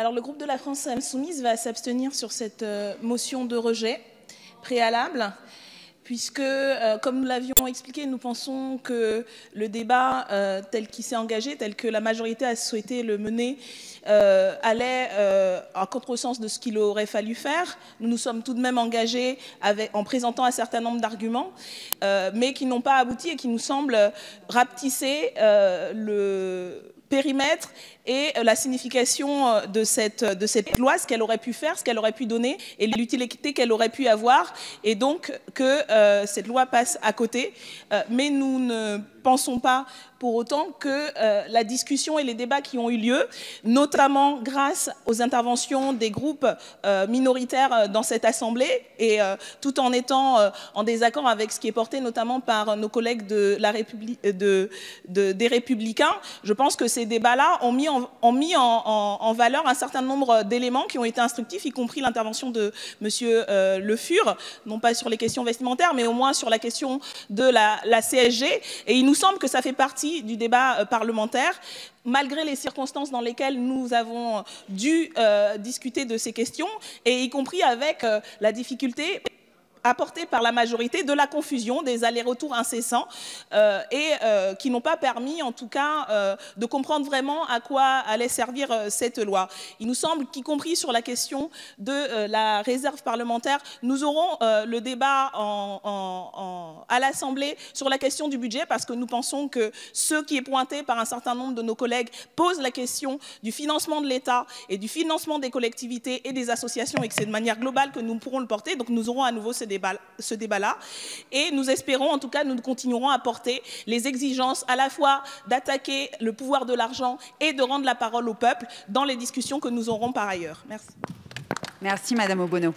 Alors, le groupe de la France Insoumise va s'abstenir sur cette motion de rejet préalable, puisque, comme nous l'avions expliqué, nous pensons que le débat tel qu'il s'est engagé, tel que la majorité a souhaité le mener, allait en contresens de ce qu'il aurait fallu faire. Nous nous sommes tout de même engagés en présentant un certain nombre d'arguments, mais qui n'ont pas abouti et qui nous semblent rapetisser le périmètre et la signification de cette loi, ce qu'elle aurait pu faire, ce qu'elle aurait pu donner et l'utilité qu'elle aurait pu avoir, et donc que cette loi passe à côté. Mais nous ne pensons pas pour autant que la discussion et les débats qui ont eu lieu, notamment grâce aux interventions des groupes minoritaires dans cette Assemblée, et tout en étant en désaccord avec ce qui est porté notamment par nos collègues de la République, des Républicains, je pense que ces débats-là ont mis en valeur un certain nombre d'éléments qui ont été instructifs, y compris l'intervention de M. Le Fur, non pas sur les questions vestimentaires, mais au moins sur la question de la CSG. Et il nous semble que ça fait partie du débat parlementaire, malgré les circonstances dans lesquelles nous avons dû discuter de ces questions, et y compris avec la difficulté apportée par la majorité de la confusion, des allers-retours incessants et qui n'ont pas permis, en tout cas, de comprendre vraiment à quoi allait servir cette loi. Il nous semble qu'y compris sur la question de la réserve parlementaire, nous aurons le débat à l'Assemblée sur la question du budget, parce que nous pensons que ce qui est pointé par un certain nombre de nos collègues pose la question du financement de l'État et du financement des collectivités et des associations, et que c'est de manière globale que nous pourrons le porter. Donc nous aurons à nouveau ce débat-là, et nous espérons, en tout cas, nous continuerons à porter les exigences à la fois d'attaquer le pouvoir de l'argent et de rendre la parole au peuple dans les discussions que nous aurons par ailleurs. Merci. Merci Madame Obono.